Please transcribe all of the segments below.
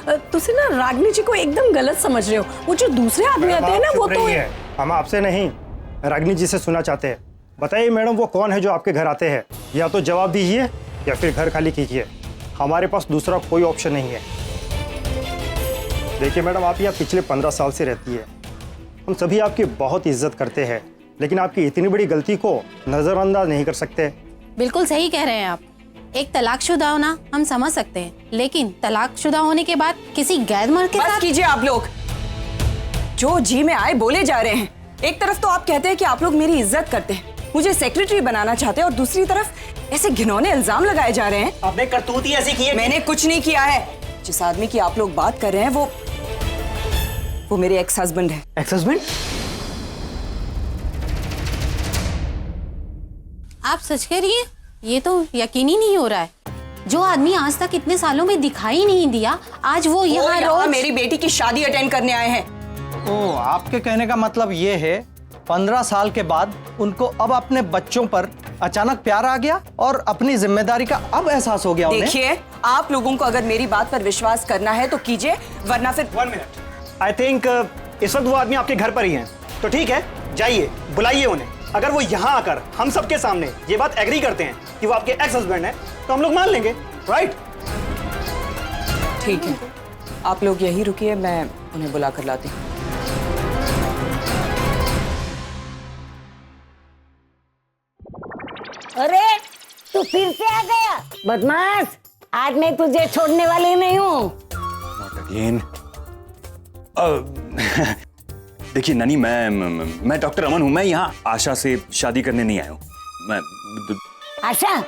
तुसी ना रागनी जी को एकदम गलत समझ रहे हो। वो जो दूसरे आदमी आते हैं ना वो तो हम आपसे नहीं रागनी जी से सुनना चाहते हैं। बताइए मैडम वो कौन है जो आपके घर आते हैं? या तो जवाब दीजिए या फिर घर खाली कीजिए। हमारे पास दूसरा कोई ऑप्शन नहीं है। देखिए मैडम आप यहाँ पिछले 15 साल से रहती है। हम सभी आपकी बहुत इज्जत करते हैं, लेकिन आपकी इतनी बड़ी गलती को नजरअंदाज नहीं कर सकते। बिल्कुल सही कह रहे हैं आप। एक तलाकशुदा होना हम समझ सकते हैं, लेकिन तलाकशुदा होने के बाद किसी गैर मर्द के साथ। बस कीजिए आप लोग, जो जी में आए बोले जा रहे हैं। एक तरफ तो आप कहते हैं कि आप लोग मेरी इज्जत करते हैं, मुझे सेक्रेटरी बनाना चाहते हैं, और दूसरी तरफ ऐसे घिनौने इल्जाम लगाए जा रहे हैं। आपने करतूत ही ऐसी की है। मैंने कुछ नहीं किया है। जिस आदमी की आप लोग बात कर रहे हैं वो मेरे एक्स हस्बैंड है। Ex husband? आप सच कह रही हैं? ये तो यकीन ही नहीं हो रहा है। जो आदमी आज तक इतने सालों में दिखाई नहीं दिया, आज वो यहाँ रोज मेरी बेटी की शादी अटेंड करने आए हैं। ओह, आपके कहने का मतलब ये है 15 साल के बाद उनको अब अपने बच्चों पर अचानक प्यार आ गया और अपनी जिम्मेदारी का अब एहसास हो गया उन्हें। देखिए आप लोगों को अगर मेरी बात पर विश्वास करना है तो कीजिए, वरना फिर 1 मिनट। आई थिंक इस वक्त वो आदमी आपके घर पर ही हैं। तो ठीक है, जाइए बुलाइए उन्हें। अगर वो यहाँ आकर हम सबके सामने ये बात एग्री करते हैं कि वो आपके एक्स हस्बैंड हैं, तो हम लोग मान लेंगे, राइट? ठीक है, आप लोग यही रुकिए, मैं उन्हें बुला कर लाती हूँ। अरे तू फिर से आ गया बदमाश, आज मैं तुझे छोड़ने वाली नहीं हूँ। देखिए ननी, मैं डॉक्टर अमन हूँ। मैं यहाँ आशा से शादी करने नहीं आया हूँ। मैं आशा?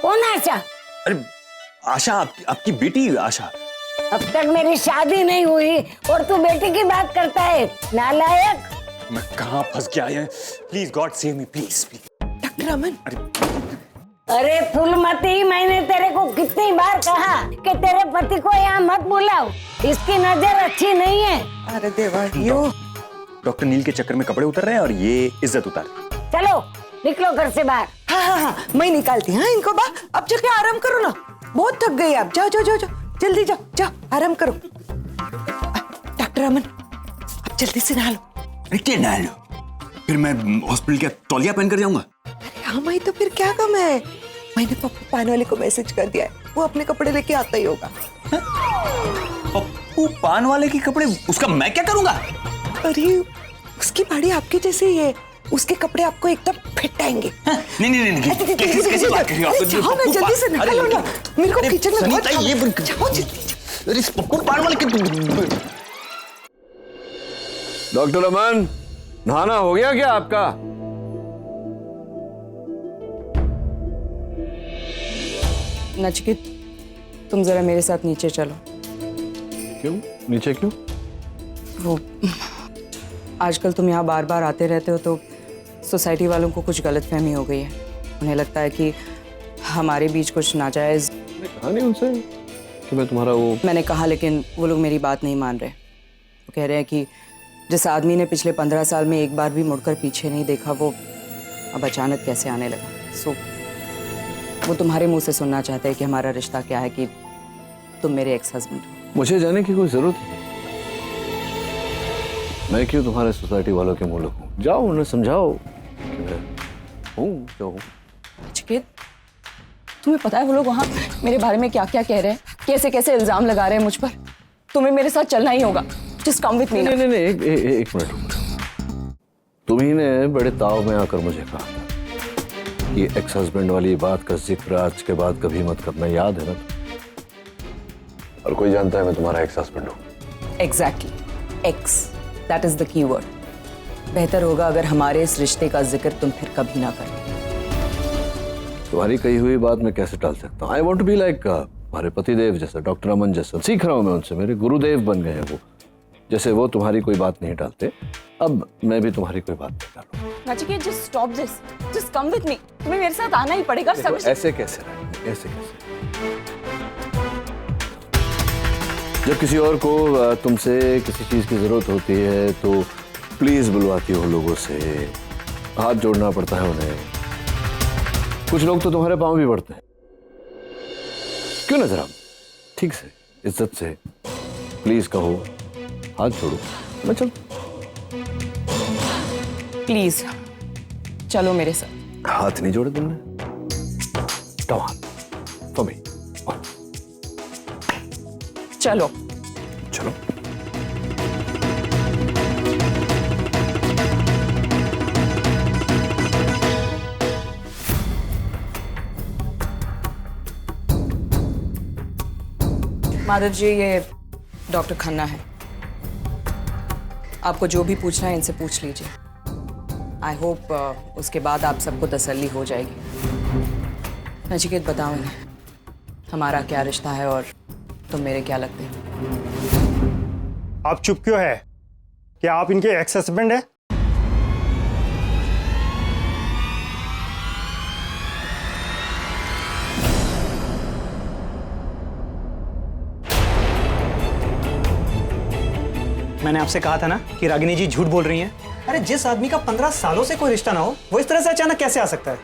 कौन आशा? अरे आशा, आपकी बेटी आशा। अब तक मेरी शादी नहीं हुई और तू बेटी की बात करता है, नालायक। मैं कहाँ फंस गया है? Please God save me, please please. Doctor Aman, अरे फूलमती, मैंने तेरे को कितनी बार कहा कि तेरे पति को यहाँ मत बुलाओ, इसकी नजर अच्छी नहीं है। अरे देवा, यो डॉक्टर नील के चक्कर में कपड़े उतर रहे हैं और ये इज्जत उतार। चलो निकलो घर से बाहर। हाँ, मैं निकालती हूँ इनको बाहर। अब जाके आराम करो ना, बहुत थक गई आप। जाओ जाओ जाओ जाओ, जल्दी जाओ जाओ, आराम करो। डॉक्टर अमन, अब जल्दी से नहा लो। अरे क्या नहा लो? फिर मैं हॉस्पिटल का तौलिया पहन कर जाऊंगा? हाँ भाई, तो फिर क्या कम है? मैंने पप्पू पान वाले को मैसेज कर दिया है, वो अपने कपड़े लेके आता ही होगा। पप्पू पान वाले के कपड़े? उसका मैं क्या करूंगा? अरे उसकी बाड़ी आपके जैसे ही है, उसके कपड़े आपको एकदम फिट आएंगे। नहीं कैसी बात कर रही हो आप? जाओ ना, जल्दी से निकलो ना, मेरे को किचन में बहुत ये जाओ जल्दी। अरे पप्पू पान वाले के। डॉक्टर अमन, नहाना हो गया क्या आपका? नचिकेत, तुम जरा मेरे साथ नीचे चलो। क्यों नीचे क्यों? वो आजकल तुम यहाँ बार बार आते रहते हो तो सोसाइटी वालों को कुछ गलतफहमी हो गई है। उन्हें लगता है कि हमारे बीच कुछ नाजायज। मैंने कहा नहीं उनसे कि मैं तुम्हारा वो। मैंने कहा, लेकिन वो लोग मेरी बात नहीं मान रहे। वो कह रहे हैं कि जिस आदमी ने पिछले 15 साल में एक बार भी मुड़कर पीछे नहीं देखा, वो अब अचानक कैसे आने लगा। सो वो तुम्हारे मुंह से सुनना चाहते हैं कि हमारा रिश्ता क्या है, कि तुम मेरे एक्स हस्बैंड हो। मुझे जाने की कोई जरूरत नहीं। मैं क्यों तुम्हारे सोसाइटी वालों के मुंह लगूं? जाओ उन्हें समझाओ कि मैं हूँ जो हूँ। नचिकेत, तुम्हें पता है वो लोग वहाँ मेरे बारे में क्या क्या कह रहे हैं, कैसे कैसे इल्जाम लगा रहे हैं मुझ पर। तुम्हें मेरे साथ चलना ही होगा। जस्ट कम विद मी। नहीं एक मिनट। तुम्ही ने बड़े ताव में आकर मुझे कहा था कि एक्स हस्बैंड वाली बात का जिक्र आज के बाद कभी मत करना, याद है ना? और कोई जानता है मैं तुम्हारा एक्स हस्बैंड हूँ। Exactly, x, that is the key word. बेहतर होगा अगर हमारे इस रिश्ते का जिक्र तुम फिर कभी ना करें। तुम्हारी कही हुई बात मैं कैसे टाल सकता हूँ? I want to be like हमारे पतिदेव जैसा, डॉक्टर अमन जैसा। सीख रहा हूँ मैं उनसे, मेरे गुरुदेव बन गए हैं वो। जैसे वो तुम्हारी कोई बात नहीं टालते, अब मैं भी तुम्हारी कोई बात नहीं टालूंगा। Nachiket, just stop this, just come with me. तुम्हें मेरे साथ आना ही पड़ेगा। समझ? ऐसे कैसे रहेंगे? ऐसे कैसे? जब किसी और को तुमसे किसी चीज की जरूरत होती है तो प्लीज बुलवाती हो लोगों से, हाथ जोड़ना पड़ता है उन्हें। कुछ लोग तो तुम्हारे पांव भी पड़ते हैं। क्यों ना जरा ठीक से, इज्जत से प्लीज कहो, हाथ छोड़ो, मैं चल। प्लीज चलो मेरे साथ। हाथ नहीं जोड़े तुमने? Come on, for me. चलो। चलो। माधव जी, ये डॉक्टर खन्ना है। आपको जो भी पूछना है इनसे पूछ लीजिए। आई होप उसके बाद आप सबको तसल्ली हो जाएगी। नचिकेत, बताओ इन्हें हमारा क्या रिश्ता है और तुम मेरे क्या लगते हैं। आप चुप क्यों है? क्या आप इनके एक्स हस्बैंड है? मैंने आपसे कहा था ना कि रागिनी जी झूठ बोल रही हैं। अरे जिस आदमी का 15 सालों से कोई रिश्ता ना हो, वो इस तरह से अचानक कैसे आ सकता है?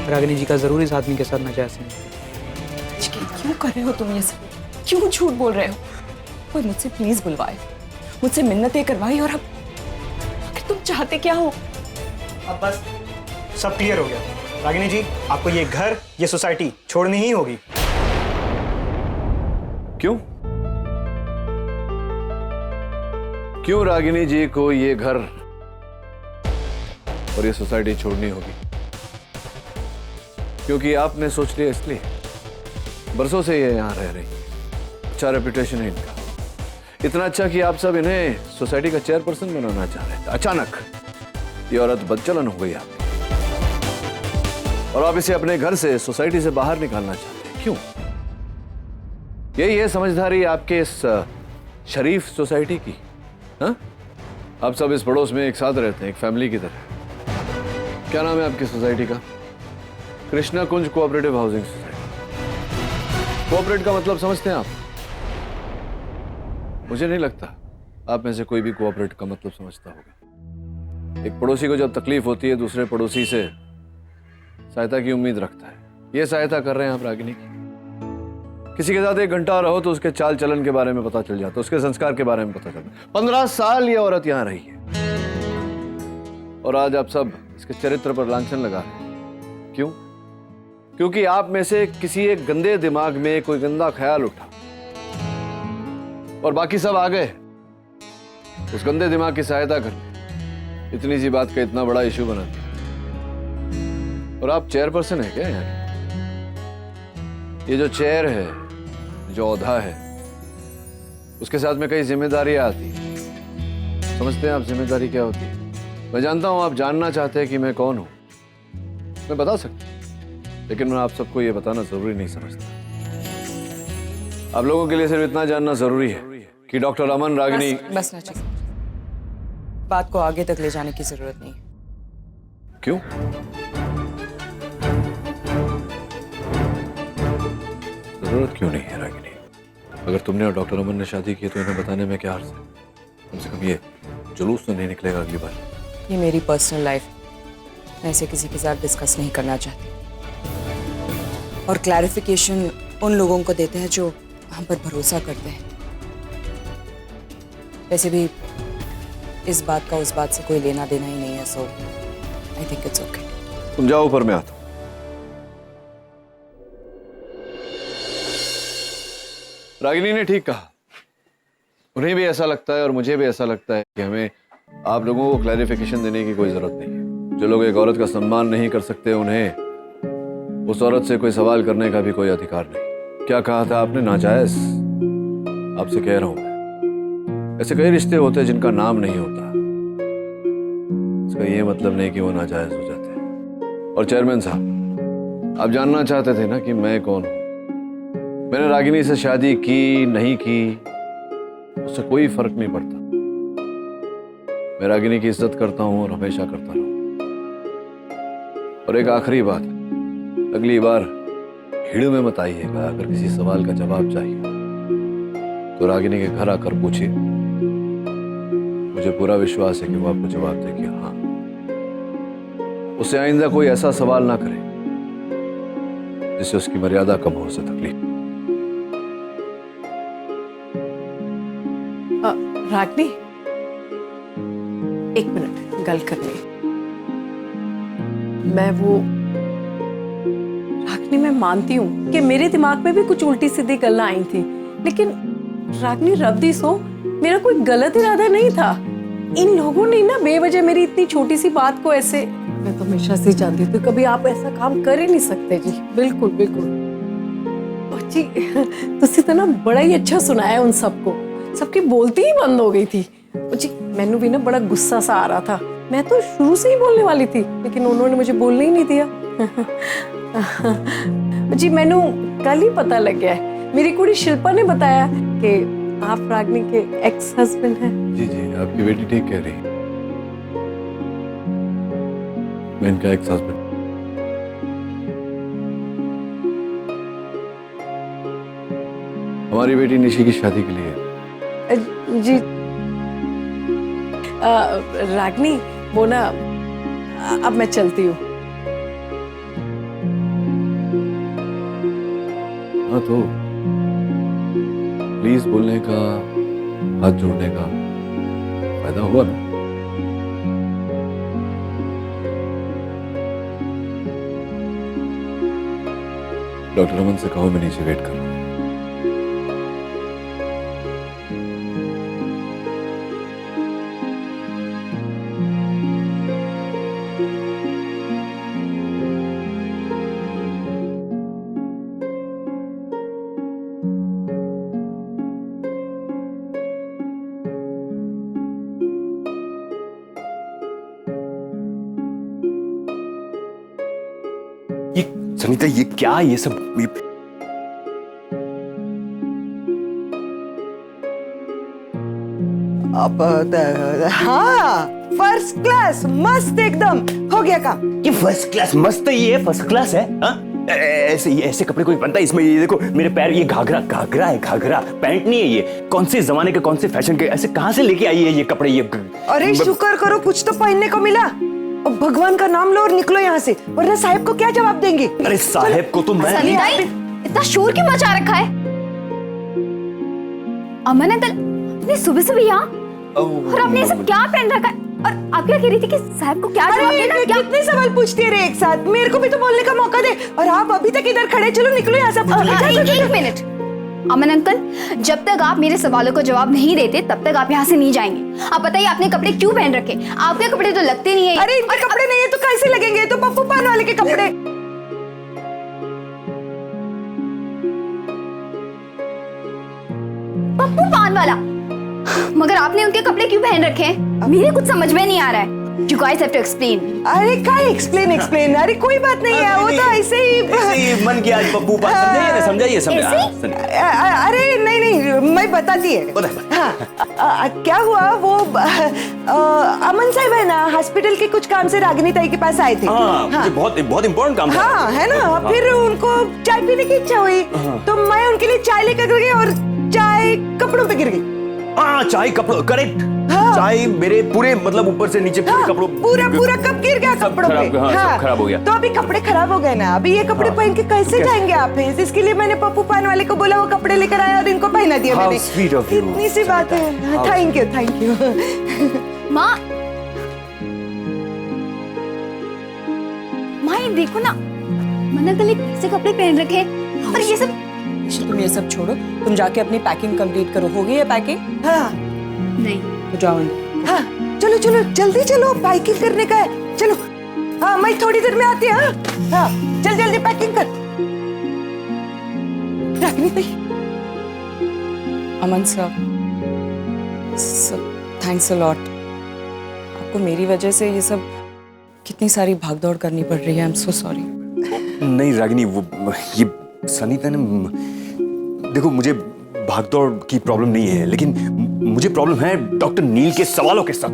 रागिनी जी का जरूर इस आदमी के साथ नाजायज है। क्यों कर रहे हो तुम ये सब? क्यों झूठ बोल रहे हो? कोई मुझसे प्लीज बुलवाए, मुझसे मिन्नतें करवाई, और अब आखिर तुम चाहते क्या हो? अब बस सब क्लियर हो गया। रागिनी जी, आपको ये घर, ये सोसाइटी छोड़नी ही होगी। क्यों? क्यों रागिनी जी को ये घर और ये सोसाइटी छोड़नी होगी? क्योंकि आपने सोच लिया इसलिए? बरसों से ये यहां रह रही, अच्छा रेपुटेशन है इनका, इतना अच्छा कि आप सब इन्हें सोसाइटी का चेयरपर्सन बनाना चाह रहे थे। अचानक ये औरत बदचलन हो गई आपकी, और आप इसे अपने घर से, सोसाइटी से बाहर निकालना चाहते हैं। क्यों? यही है समझदारी आपके इस शरीफ सोसाइटी की? हाँ? आप सब इस पड़ोस में एक साथ रहते हैं, एक फैमिली की तरह। क्या नाम है आपकी सोसाइटी का? कृष्णा कुंज कोऑपरेटिव हाउसिंग सोसाइटी। कोऑपरेट का मतलब समझते हैं आप? मुझे नहीं लगता आप में से कोई भी कोऑपरेट का मतलब समझता होगा। एक पड़ोसी को जब तकलीफ होती है, दूसरे पड़ोसी से सहायता की उम्मीद रखता है। ये सहायता कर रहे हैं आप रागिनी की। किसी के साथ 1 घंटा रहो तो उसके चाल चलन के बारे में पता चल जाता, उसके संस्कार के बारे में पता चलता। 15 साल ये औरत यहां रही है, और आज आप सब इसके चरित्र पर लांछन लगा रहे हैं। क्यों? क्योंकि आप में से किसी एक गंदे दिमाग में कोई गंदा ख्याल उठा, और बाकी सब आ गए उस गंदे दिमाग की सहायता करने। इतनी सी बात का इतना बड़ा इशू बना दिया। और आप चेयरपर्सन है क्या यहाँ? ये जो चेयर है, जो औधा है, उसके साथ में कई जिम्मेदारियां आती हैं। समझते हैं आप जिम्मेदारी क्या होती है? मैं जानता हूं आप जानना चाहते हैं कि मैं कौन हूं। मैं बता सकता हूं, लेकिन मैं आप सबको ये बताना जरूरी नहीं समझता। आप लोगों के लिए सिर्फ इतना जानना जरूरी है कि डॉक्टर अमन रागिनी। बस नचिकेत, बात को आगे तक ले जाने की जरूरत नहीं। क्यों? जरूरत क्यों नहीं है रागिनी? अगर तुमने और डॉक्टर अमन ने शादी की तो इन्हें बताने में क्या हर्ज है? कम से कम ये जुलूस तो नहीं निकलेगा अगली बार। ये मेरी पर्सनल लाइफ, मैं इसे किसी के साथ डिस्कस नहीं करना चाहती। और क्लैरिफिकेशन उन लोगों को देते हैं जो हम पर भरोसा करते हैं। वैसे भी इस बात का उस बात से कोई लेना देना ही नहीं है, सो आई थिंक इट्स ओके। तुम जाओ, ऊपर मैं आता हूं। रागिनी ने ठीक कहा। उन्हें भी ऐसा लगता है और मुझे भी ऐसा लगता है कि हमें आप लोगों को क्लैरिफिकेशन देने की कोई जरूरत नहीं है। जो लोग एक औरत का सम्मान नहीं कर सकते, उन्हें उस औरत से कोई सवाल करने का भी कोई अधिकार नहीं। क्या कहा था आपने? नाजायज? आपसे कह रहा हूं मैं, ऐसे कई रिश्ते होते हैं जिनका नाम नहीं होता। इसका ये मतलब नहीं कि वो नाजायज हो जाते हैं। और चेयरमैन साहब, आप जानना चाहते थे ना कि मैं कौन हूं। मैंने रागिनी से शादी की नहीं की, उससे कोई फर्क नहीं पड़ता। मैं रागिनी की इज्जत करता हूं और हमेशा करता रहूं। और एक आखिरी बात, अगली बार भीड़ में मत आइएगा। अगर किसी सवाल का जवाब चाहिए तो रागिनी के घर आकर पूछिए। मुझे पूरा विश्वास है कि वो आपको जवाब देगी हाँ। उससे आइंदा कोई ऐसा सवाल ना करे जिससे उसकी मर्यादा कम हो उसे तकलीफ। रागनी, एक मिनट गल करनी। रागनी, मैं मानती हूँ कि मेरे दिमाग में भी कुछ उल्टी सीधी गल्ला आई थी, लेकिन रागनी रब दी सो मेरा कोई गलत इरादा नहीं था। इन लोगों ने ना बेवजह मेरी इतनी छोटी सी बात को ऐसे, मैं तो हमेशा से जानती थी कभी आप ऐसा काम कर ही नहीं सकते जी। बिल्कुल बिल्कुल। और जी तुसी तो ना बड़ा ही अच्छा सुनाया उन सबको, सबकी बोलती ही बंद हो गई थी। और जी मैनू भी ना बड़ा गुस्सा सा आ रहा था, मैं तो शुरू से ही बोलने वाली थी, लेकिन उन्होंने मुझे बोलने ही नहीं दिया। जी मैनू कल ही पता लग गया है, मेरी कुड़ी शिल्पा ने बताया कि आप रागनी के एक्स हस्बैंड हैं। जी जी, आपकी बेटी ठीक कह रही है, मैं इनका एक्स हस्बैंड। हमारी बेटी निशी की शादी के लिए। जी रागनी, वो ना अब मैं चलती हूँ। हाँ तो प्लीज बोलने का, हाथ जोड़ने का फायदा हुआ ना। डॉक्टर रमन से कहो मैं नीचे वेट कर रहा हूँ। ये सनीता, ये क्या, ये सब हाँ, फर्स्ट क्लास, मस्त एकदम, हो गया काम। ये फर्स्ट क्लास मस्त है, ये फर्स्ट क्लास है। हाँ ऐसे ये ऐसे कपड़े कोई बनता है? इसमें ये देखो मेरे पैर, ये घाघरा घाघरा है, घाघरा पैंट नहीं है। ये कौन से जमाने के, कौन से फैशन के, ऐसे कहाँ से लेके आई है ये कपड़े? ये अरे शुक्र करो कुछ तो पहनने को मिला। अब भगवान का नाम लो और निकलो यहाँ से, वरना साहब को क्या जवाब देंगे? अरे साहब को तो मैं इतना शोर क्यों मचा रखा है? अमन अंकल, इतनी सुबह सुबह यहाँ, और आपने ये सब क्या पहन रखा है? और आप क्या कह रही थी कि साहब को क्या जवाब देना? क्या कितने सवाल पूछती है एक साथ? मेरे को भी तो बोलने का मौका दे। और आप अभी तक इधर खड़े, चलो निकलो यहाँ से। एक मिनट अमन अंकल, जब तक आप मेरे सवालों को जवाब नहीं देते तब तक आप यहाँ से नहीं जाएंगे। आप बताइए आपने कपड़े क्यों पहन रखे? आपके कपड़े तो लगते नहीं है। अरे इनके कपड़े नहीं है तो कैसे लगेंगे? तो पप्पू पान वाले के कपड़े। पप्पू पान वाला? मगर आपने उनके कपड़े क्यों पहन रखे हैं? मेरे कुछ समझ में नहीं आ रहा है। You guys have to explain. अरे क्या explain? अरे कोई बात नहीं है, वो तो ऐसे ही मन किया आज पप्पू पान। समझाइए अरे नहीं मैं बताती है। हाँ, क्या हुआ, वो अमन साहब है ना, हॉस्पिटल के कुछ काम से रागिनी ताई के पास आए थे। हाँ, बहुत इम्पोर्टेंट काम था। हाँ है ना, फिर उनको चाय पीने की इच्छा हुई, तो मैं उनके लिए चाय लेकर गई और चाय कपड़ों पे गिर गई। हाँ, चाय कपड़ों, करेक्ट। हाँ। चाय मेरे पूरे मतलब ऊपर से नीचे पूरे कपड़ों, पूरा कप गिर गया कपड़ों पे। हाँ, सब खराब हो गया। तो अभी कपड़े खराब हो गए ना, अभी ये कपड़े पहन के कैसे जाएंगे आप? इसके लिए मैंने पप्पू पान वाले को बोला, वो कपड़े लेकर आया और इनको पहना दिया मैंने। इतनी सी बात है। Thank you. माँ ये देखो ना, मना गले कैसे कपड़े पहन रखे, और ये सब। तुम ये सब छोड़ो, तुम जाके अपनी पैकिंग कंप्लीट करो। हो गई है पैकिंग? हाँ नहीं तो जाओ अंदर। हाँ चलो जल्दी चलो, पैकिंग करने का है। चलो हाँ, मैं थोड़ी देर में आती हूँ। हाँ जल्दी पैकिंग कर। रागिनी भाई। अमन साहब, थैंक्स अ लॉट। आपको मेरी वजह से ये सब कितनी सारी भागदौड़ करनी पड़ रही है। I am so sorry. नहीं रागिनी, वो ये सनीता ने, देखो मुझे भागदौड़ की प्रॉब्लम नहीं है, लेकिन मुझे प्रॉब्लम है डॉक्टर नील के सवालों के साथ।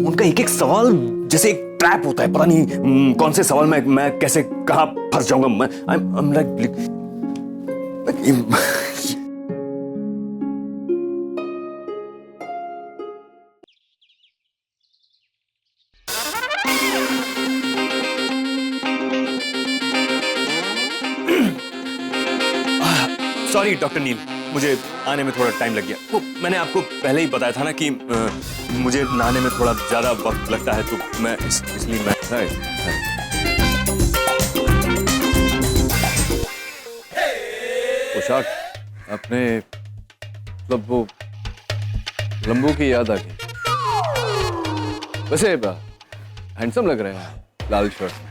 उनका एक एक सवाल जैसे एक ट्रैप होता है, पता नहीं कौन से सवाल में मैं कैसे कहाँ फंस जाऊंगा। मैं I'm like सॉरी डॉक्टर नील, मुझे आने में थोड़ा टाइम लग गया। वो मैंने आपको पहले ही बताया था ना कि मुझे नहाने में थोड़ा ज्यादा वक्त लगता है, तो मैं इसलिए मैं पोशाक अपने मतलब वो लंबू की याद आ गई। वैसे हैंडसम लग रहे हैं लाल शर्ट में।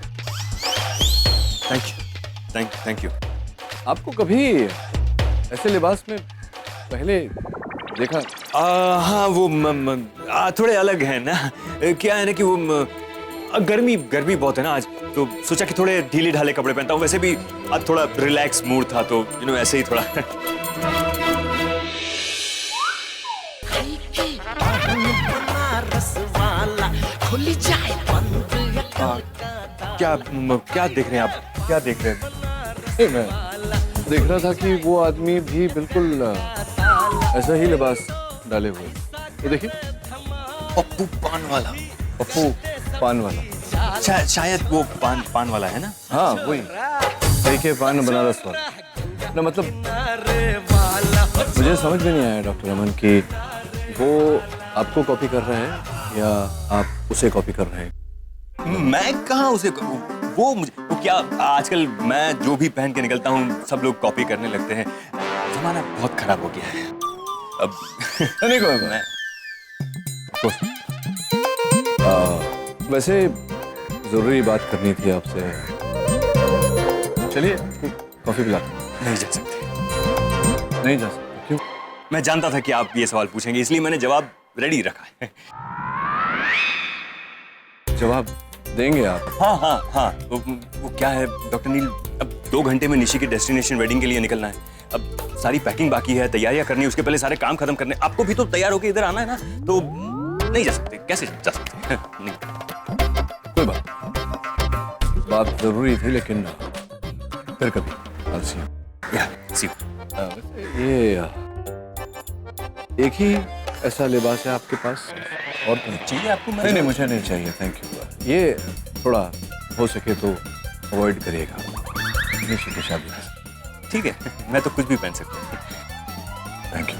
Thank you. आपको कभी ऐसे लिबास में पहले देखा? हाँ, वो थोड़े अलग है ना। क्या है ना कि वो गर्मी बहुत है ना आज, तो सोचा कि थोड़े ढीले ढाले कपड़े पहनता हूँ। वैसे भी आज थोड़ा रिलैक्स मूड था, तो ऐसे ही थोड़ा क्या देख रहे हैं आप? क्या देख रहे हैं? मैं देख रहा था कि वो आदमी भी बिल्कुल ऐसा ही लिबास डाले हुए। तो देखिए, पप्पू पान वाला। शायद वो पान वाला है ना? हाँ वही, देखिए पान बनारस वाला ना। मतलब मुझे समझ में नहीं आया डॉक्टर अमन कि वो आपको कॉपी कर रहे हैं या आप उसे कॉपी कर रहे हैं। मैं कहाँ उसे वो क्या, आजकल मैं जो भी पहन के निकलता हूँ सब लोग कॉपी करने लगते हैं। जमाना बहुत खराब हो गया है अब। नहीं कोई मैं वैसे जरूरी बात करनी थी आपसे। चलिए कॉफी पिला। नहीं जा सकते। क्यों? मैं जानता था कि आप ये सवाल पूछेंगे, इसलिए मैंने जवाब रेडी रखा है। जवाब देंगे आप? हाँ। वो क्या है डॉक्टर नील, अब 2 घंटे में निशी के डेस्टिनेशन वेडिंग के लिए निकलना है। अब सारी पैकिंग बाकी है, तैयारियां करनी है, उसके पहले सारे काम खत्म करने। आपको भी तो तैयार होकर इधर आना है ना, तो नहीं जा सकते। कैसे जा सकते? नहीं। कोई बात जरूरी थी, लेकिन फिर कभी। ये एक ही ऐसा लिबास है आपके पास और चाहिए आपको? नहीं, मुझे नहीं चाहिए, थैंक यू। ये थोड़ा हो सके तो अवॉइड करिएगा निशी की शादी में। ठीक है, मैं तो कुछ भी पहन सकता हूँ। Thank you.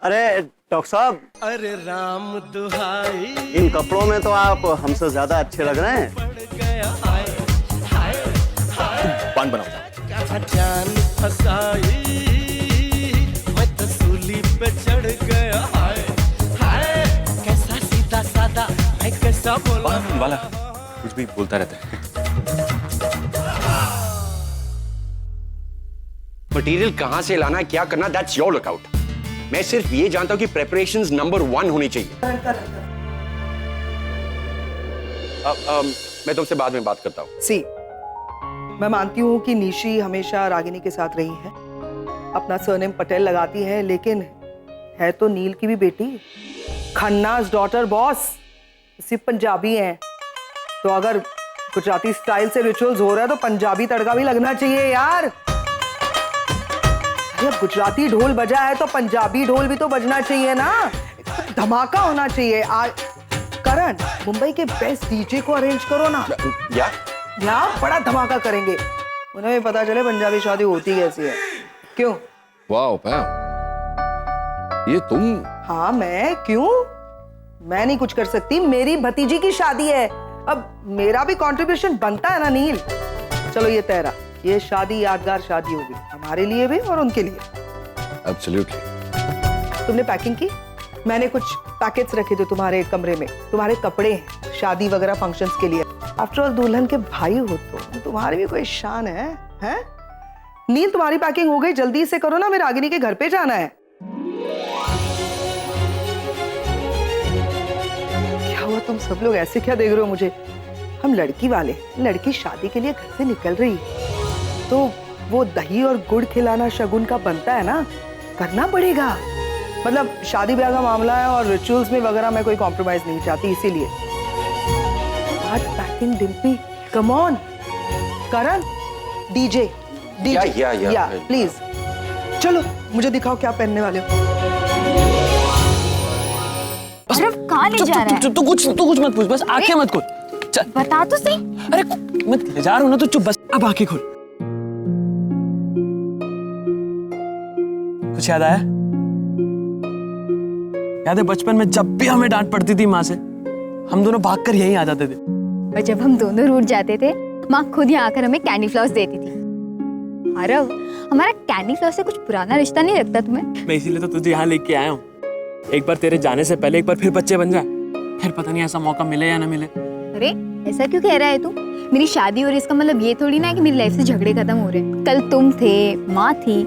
अरे डॉक्टर साहब, अरे राम दुहाई, इन कपड़ों में तो आप हमसे ज्यादा अच्छे लग रहे हैं। पान बनाओ। जान फसाई, मैं तो सूली पे चढ़ गया। हाय हाय, कैसा सीधा साधा, मैं कैसा बोला। पान वाला कुछ भी बोलता रहता है। मटेरियल कहां से लाना, क्या करना, दैट्स योर लुकआउट। मैं सिर्फ ये जानता हूं कि प्रिपरेशंस नंबर 1 होनी चाहिए। मैं तुमसे बाद में बात करता हूं। सी, मैं मानती हूँ कि निशी हमेशा रागिनी के साथ रही है, अपना सरनेम पटेल लगाती है, लेकिन है तो नील की भी बेटी, खन्ना's डॉटर बॉस। सिर्फ पंजाबी हैं, तो अगर गुजराती स्टाइल से रिचुअल्स हो रहा है तो पंजाबी तड़का भी लगना चाहिए यार। जब गुजराती ढोल बजा है तो पंजाबी ढोल भी तो बजना चाहिए ना, धमाका होना चाहिए। करण, मुंबई के बेस्ट डीजे को अरेंज करो ना यार, बड़ा धमाका करेंगे। उन्हें भी पता चले पंजाबी शादी होती कैसी है। क्यों? वाओ पैम, ये तुम? हाँ, मैं क्यों? मैं नहीं कुछ कर सकती, मेरी भतीजी की शादी है, अब मेरा भी कंट्रीब्यूशन बनता है ना नील। चलो ये तेरा, ये शादी यादगार शादी होगी हमारे लिए भी और उनके लिए। एब्सोल्युटली। तुमने पैकिंग की? मैंने कुछ पैकेट्स रखे थे तुम्हारे कमरे में, तुम्हारे कपड़े हैं शादी वगैरह फंक्शंस के लिए। आफ्टर ऑल दुल्हन के भाई हो तो तुम्हारी भी कोई शान है, हैं? नील, तुम्हारी पैकिंग हो गई, जल्दी से करो ना, मेरे रागिनी के घर पे जाना है। क्या हुआ, तुम सब लोग ऐसे क्या देख रहे हो मुझे? हम लड़की वाले, लड़की शादी के लिए घर से निकल रही तो वो दही और गुड़ खिलाना शगुन का बनता है ना, करना पड़ेगा। मतलब शादी ब्याह का मामला है और रिचुअल्स में वगैरह मैं कोई कॉम्प्रोमाइज नहीं चाहती, इसीलिए। आज packing Dimpy, come on. Karan, DJ या प्लीज चलो, मुझे दिखाओ क्या पहनने वाले हो। कहाँ ले जा रहा है? तू कुछ मत पूछ, बस आंखें मत खोल। चल बता तो सही। अरे मैं ले जा रहा हूँ ना, तो चुप बस। अब आंखें खोल। कुछ याद आया? याद है बचपन में जब भी हमें डांट पड़ती थी माँ से, हम दोनों भागकर यहीं आ जाते थे। और जब हम दोनों रूठ जाते थे, माँ खुद यहाँ आकर हमें कैंडी फ्लॉस देती थी। आरव, हमारा कैंडी फ्लॉस से कुछ पुराना रिश्ता नहीं लगता तुम्हें? मैं इसीलिए तो तुझे यहाँ लेके आया हूँ। एक बार तेरे जाने से पहले एक बार फिर बच्चे बन जा, फिर पता नहीं ऐसा मौका मिले या ना मिले। अरे ऐसा क्यों कह रहा है तू? मेरी शादी हो रही, इसका मतलब ये थोड़ी ना है कि मेरी लाइफ से झगड़े खत्म हो रहे हैं। कल तुम थे, माँ थी,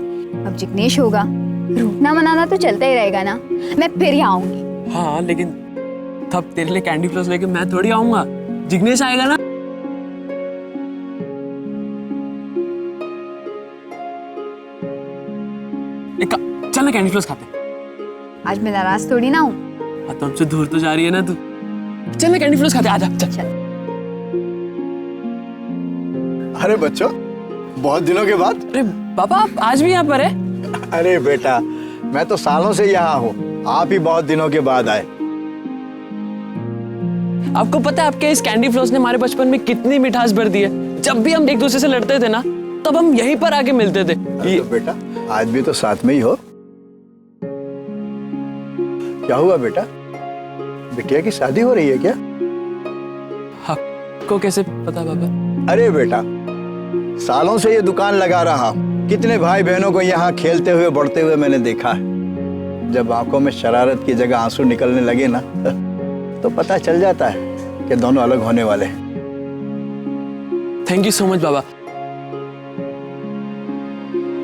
अब जिग्नेश होगा। रूठना मनाना तो चलता ही रहेगा ना। मैं फिर यहाँ आऊंगी। हाँ, लेकिन तब तेरे लिए कैंडी फ्लॉस लेके मैं थोड़ी आऊंगा, जिग्नेश आएगा ना। चल ना कैंडी फ्लॉस खाते। आज मैं नाराज थोड़ी ना हूँ। हाँ, तो हमसे दूर तो जा रही है ना तू। चल ना कैंडी फ्लॉस खाते, आजा चल। अरे बच्चों, बहुत दिनों के बाद। अरे पापा, आप आज भी यहाँ पर है? अरे बेटा, मैं तो सालों से यहाँ हूँ, आप ही बहुत दिनों के बाद आए। आपको पता है आपके इस कैंडी फ्लॉस ने हमारे बचपन में कितनी मिठास भर दी है। जब भी हम एक दूसरे से लड़ते थे ना, तब हम यहीं पर आके मिलते थे। ये तो बेटा, आज भी तो साथ में ही हो। क्या हुआ बेटा, बिटिया की शादी हो रही है क्या? आपको कैसे पता पापा? अरे बेटा, सालों से ये दुकान लगा रहा हूँ, कितने भाई बहनों को यहाँ खेलते हुए बढ़ते हुए मैंने देखा है। जब आंखों में शरारत की जगह आंसू निकलने लगे ना, तो पता चल जाता है कि दोनों अलग होने वाले हैं। थैंक यू सो मच बाबा।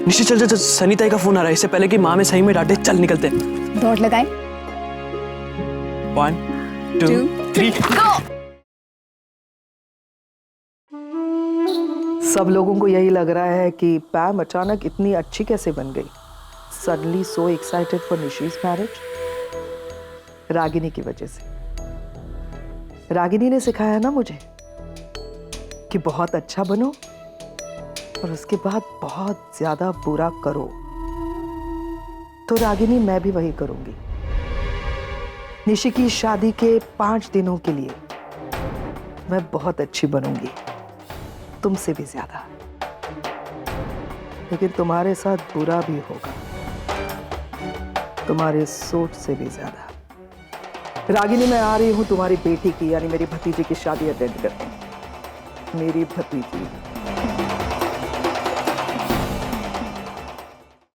निश्चित चल चल, सनीताई का फोन आ रहा है, इससे पहले कि माँ में सही में डांटे। चल निकलते हैं। दौड़ लगाए। 1 2 3 सब लोगों को यही लग रहा है कि पैम अचानक इतनी अच्छी कैसे बन गई। Suddenly so excited for Nishi's marriage. Ragini की वजह से। रागिनी ने सिखाया ना मुझे कि बहुत अच्छा बनो और उसके बाद बहुत ज्यादा बुरा करो। तो रागिनी, मैं भी वही करूंगी। निशी की शादी के 5 दिनों के लिए मैं बहुत अच्छी बनूंगी, तुमसे भी ज्यादा। लेकिन तुम्हारे साथ बुरा भी होगा, तुम्हारे सोच से भी ज्यादा। रागिनी, मैं आ रही हूं तुम्हारी बेटी की यानी मेरी भतीजी की शादी अटेंड करने। मेरी भतीजी